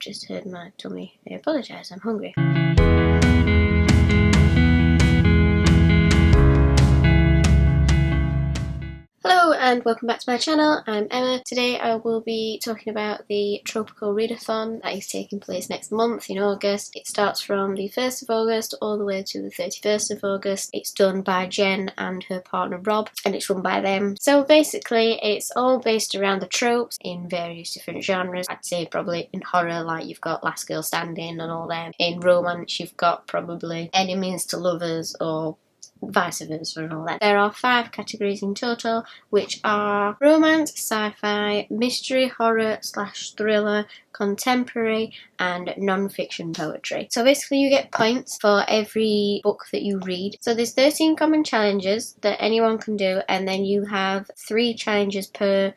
just heard my tummy. I apologise, I'm hungry. Hello and welcome back to my channel. I'm Emma. Today I will be talking about the Trope-ical Readathon that is taking place next month in August. It starts from the 1st of August all the way to the 31st of August. It's done by Jen and her partner Rob, and it's run by them. So basically it's all based around the tropes in various different genres. I'd say probably in horror, like you've got Last Girl Standing and all them. In romance you've got probably enemies to lovers or vice versa and all that. There are 5 categories in total, which are romance, sci-fi, mystery, horror / thriller, contemporary and non-fiction poetry. So basically you get points for every book that you read. So there's 13 common challenges that anyone can do, and then you have 3 challenges per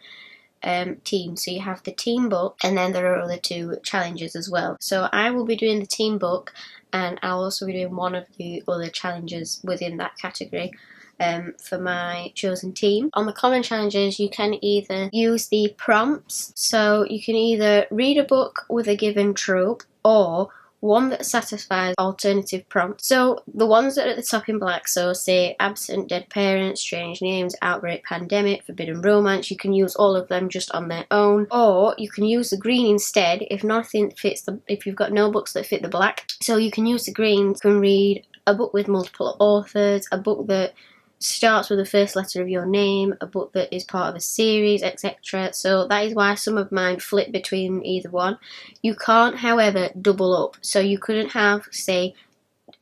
team. So you have the team book, and then there are other 2 challenges as well. So I will be doing the team book, and I'll also be doing one of the other challenges within that category for my chosen team. On the common challenges, you can either use the prompts, so you can either read a book with a given trope or one that satisfies alternative prompts. So the ones that are at the top in black, so say absent, dead parents, strange names, outbreak, pandemic, forbidden romance, you can use all of them just on their own, or you can use the green instead if nothing fits if you've got no books that fit the black. So you can use the green. You can read a book with multiple authors, a book that starts with the first letter of your name, a book that is part of a series, etc. So that is why some of mine flip between either one. You can't, however, double up. So you couldn't have, say,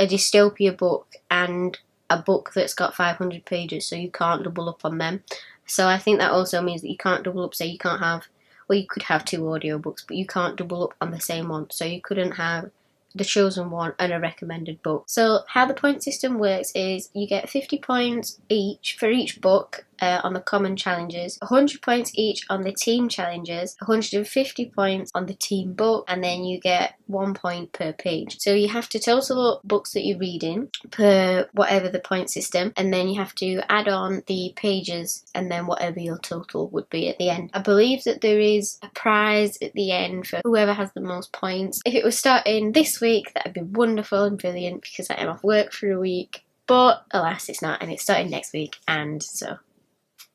a dystopia book and a book that's got 500 pages, so you can't double up on them. So I think that also means that you can't double up, say you can't have, well, you could have 2 audiobooks, but you can't double up on the same one. So you couldn't have the chosen one and a recommended book. So how the point system works is you get 50 points each for each book on the common challenges, 100 points each on the team challenges, 150 points on the team book, and then you get 1 point per page. So you have to total up books that you're reading per whatever the point system, and then you have to add on the pages and then whatever your total would be at the end. I believe that there is a prize at the end for whoever has the most points. If it was starting this week, that would be wonderful and brilliant because I am off work for a week, but alas it's not, and it's starting next week, and so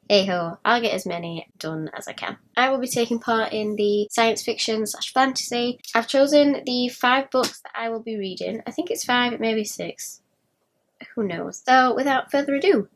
hey ho, I'll get as many done as I can. I will be taking part in the science fiction / fantasy. I've chosen the 5 books that I will be reading. I think it's 5, it may be 6. Who knows? So without further ado,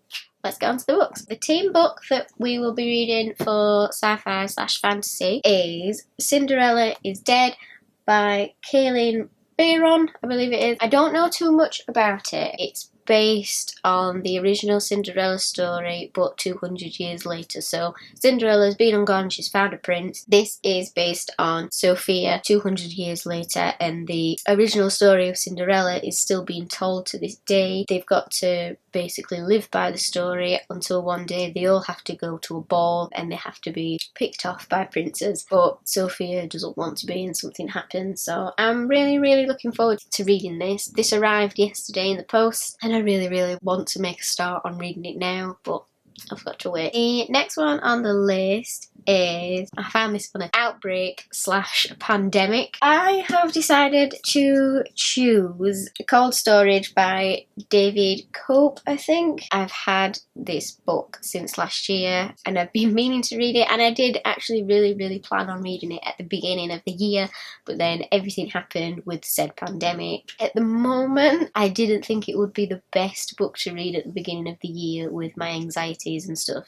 let's get on to the books. The team book that we will be reading for sci-fi / fantasy is Cinderella is Dead by Kaylin Bayron, I believe it is. I don't know too much about it. It's based on the original Cinderella story but 200 years later. So Cinderella's been and gone, she's found a prince. This is based on Sophia 200 years later, and the original story of Cinderella is still being told to this day. They've got to basically live by the story until one day they all have to go to a ball and they have to be picked off by princes, but Sophia doesn't want to be and something happens. So I'm really looking forward to reading this. This arrived yesterday in the post and I really want to make a start on reading it now, but I've got to wait. The next one on the list is, I found this one, outbreak / pandemic. I have decided to choose Cold Storage by David Cope, I think. I've had this book since last year and I've been meaning to read it, and I did actually really plan on reading it at the beginning of the year, but then everything happened with said pandemic. At the moment, I didn't think it would be the best book to read at the beginning of the year with my anxieties and stuff,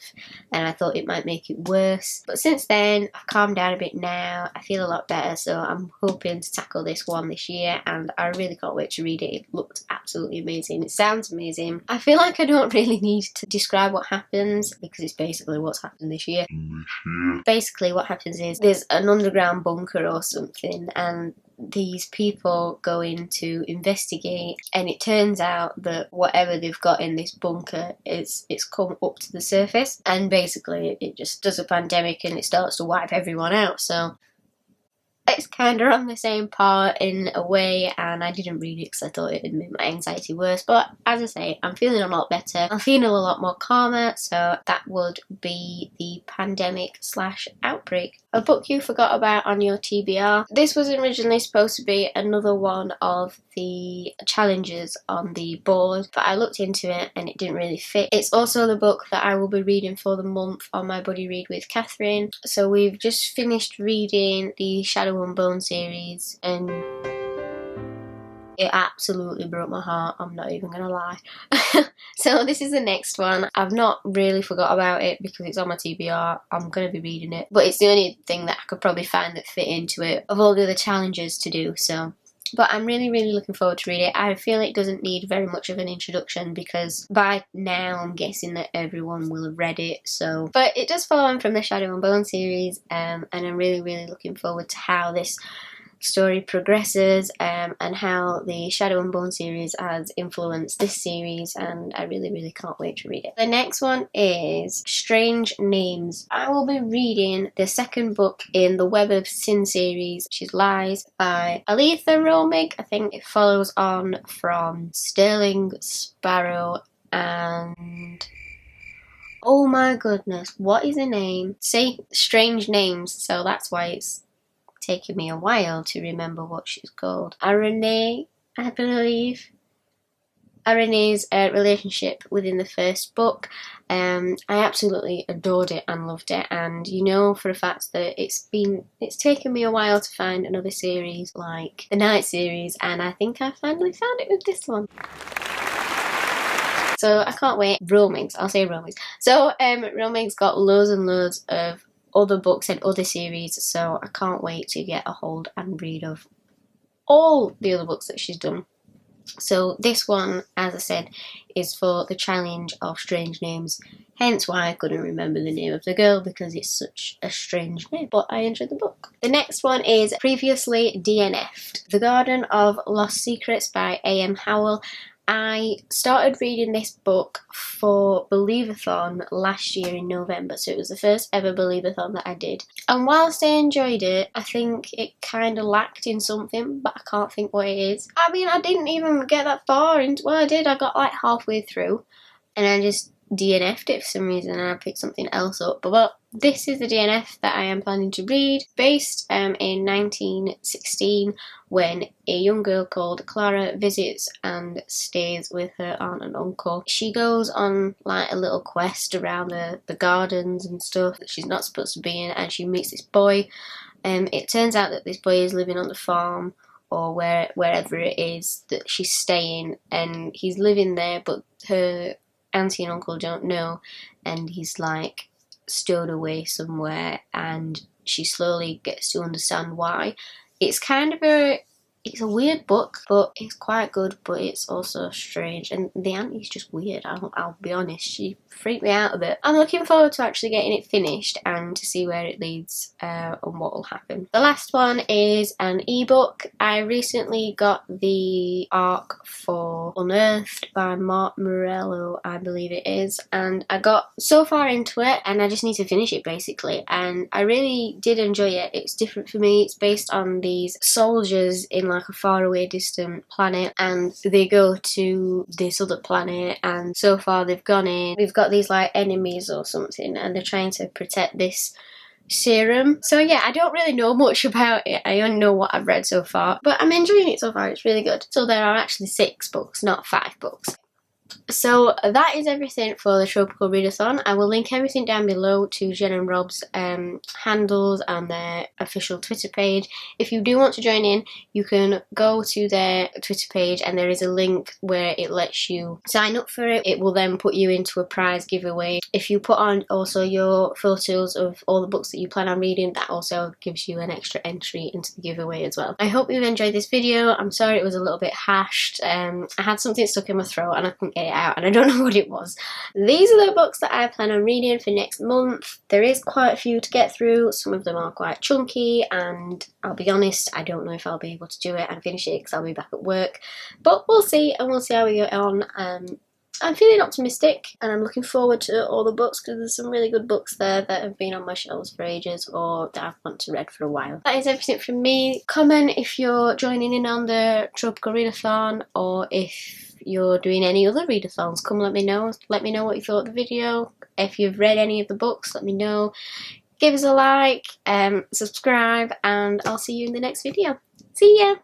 and I thought it might make it worse. But since then, I've calmed down a bit now. I feel a lot better, so I'm hoping to tackle this one this year, and I really can't wait to read it. It looked absolutely amazing. It sounds amazing. I feel like I don't really need to describe what happens because it's basically what's happened this year. Basically what happens is there's an underground bunker or something, and these people go in to investigate, and it turns out that whatever they've got in this bunker it's come up to the surface, and basically it just does a pandemic and it starts to wipe everyone out. So it's kind of on the same part in a way, and I didn't read it because I thought it would make my anxiety worse, but as I say, I'm feeling a lot better. I'm feeling a lot more calmer, so that would be the pandemic / outbreak. A book you forgot about on your TBR. This was originally supposed to be another one of the challenges on the board, but I looked into it and it didn't really fit. It's also the book that I will be reading for the month on my Buddy Read with Catherine. So we've just finished reading the Shadow and Bone series and it absolutely broke my heart, I'm not even gonna lie. So this is the next one. I've not really forgot about it because it's on my TBR. I'm gonna be reading it, but it's the only thing that I could probably find that fit into it of all the other challenges to do, so. But I'm really looking forward to read it. I feel it doesn't need very much of an introduction because by now I'm guessing that everyone will have read it, so. But it does follow on from the Shadow and Bone series, and I'm really looking forward to how this story progresses and how the Shadow and Bone series has influenced this series, and I really can't wait to read it. The next one is Strange Names. I will be reading the second book in the Web of Sin series, which is Lies by Aletha Romig. I think it follows on from Sterling Sparrow and... oh my goodness, what is the name? See, Strange Names, so that's why it's taken me a while to remember what she's called. Arane, I believe. Arane's relationship within the first book. I absolutely adored it and loved it, and you know for a fact that it's taken me a while to find another series like the Night series, and I think I finally found it with this one. So I can't wait. Romings, I'll say Romings. So Romings got loads and loads of other books and other series, so I can't wait to get a hold and read of all the other books that she's done. So this one, as I said, is for the challenge of Strange Names, hence why I couldn't remember the name of the girl because it's such a strange name, but I enjoyed the book. The next one is Previously DNF'd, The Garden of Lost Secrets by A.M. Howell. I started reading this book for Believeathon last year in November, so it was the first ever Believeathon that I did. And whilst I enjoyed it, I think it kind of lacked in something, but I can't think what it is. I mean, I didn't even get that far into, well I did, I got like halfway through, and I just DNF'd it for some reason and I picked something else up. But well, this is the DNF that I am planning to read, based in 1916 when a young girl called Clara visits and stays with her aunt and uncle. She goes on like a little quest around the gardens and stuff that she's not supposed to be in, and she meets this boy. It turns out that this boy is living on the farm or wherever it is that she's staying, and he's living there, but her auntie and uncle don't know, and he's like stowed away somewhere, and she slowly gets to understand why. It's a weird book, but it's quite good, but it's also strange, and the auntie's just weird, I'll be honest, she freaked me out a bit. I'm looking forward to actually getting it finished and to see where it leads and what will happen. The last one is an ebook. I recently got the arc for Unearthed by Mark Morello, I believe it is, and I got so far into it and I just need to finish it basically, and I really did enjoy it. It's different for me. It's based on these soldiers in like a faraway distant planet, and they go to this other planet, and so far they've got these like enemies or something, and they're trying to protect this serum. So yeah, I don't really know much about it. I only know what I've read so far, but I'm enjoying it so far. It's really good. So there are actually 6 books, not 5 books. So that is everything for the Trope-ical Readathon. I will link everything down below to Jen and Rob's handles and their official Twitter page. If you do want to join in, you can go to their Twitter page and there is a link where it lets you sign up for it. It will then put you into a prize giveaway. If you put on also your photos of all the books that you plan on reading, that also gives you an extra entry into the giveaway as well. I hope you've enjoyed this video. I'm sorry it was a little bit hashed. I had something stuck in my throat and I couldn't get it out, and I don't know what it was. These are the books that I plan on reading for next month. There is quite a few to get through. Some of them are quite chunky, and I'll be honest, I don't know if I'll be able to do it and finish it because I'll be back at work, but we'll see, and we'll see how we get on. I'm feeling optimistic and I'm looking forward to all the books because there's some really good books there that have been on my shelves for ages or that I've wanted to read for a while. That is everything from me. Comment if you're joining in on the Trope-ical Readathon, or if you're doing any other readathons, come let me know. Let me know what you thought of the video. If you've read any of the books, let me know. give us a like, subscribe, and I'll see you in the next video. See ya!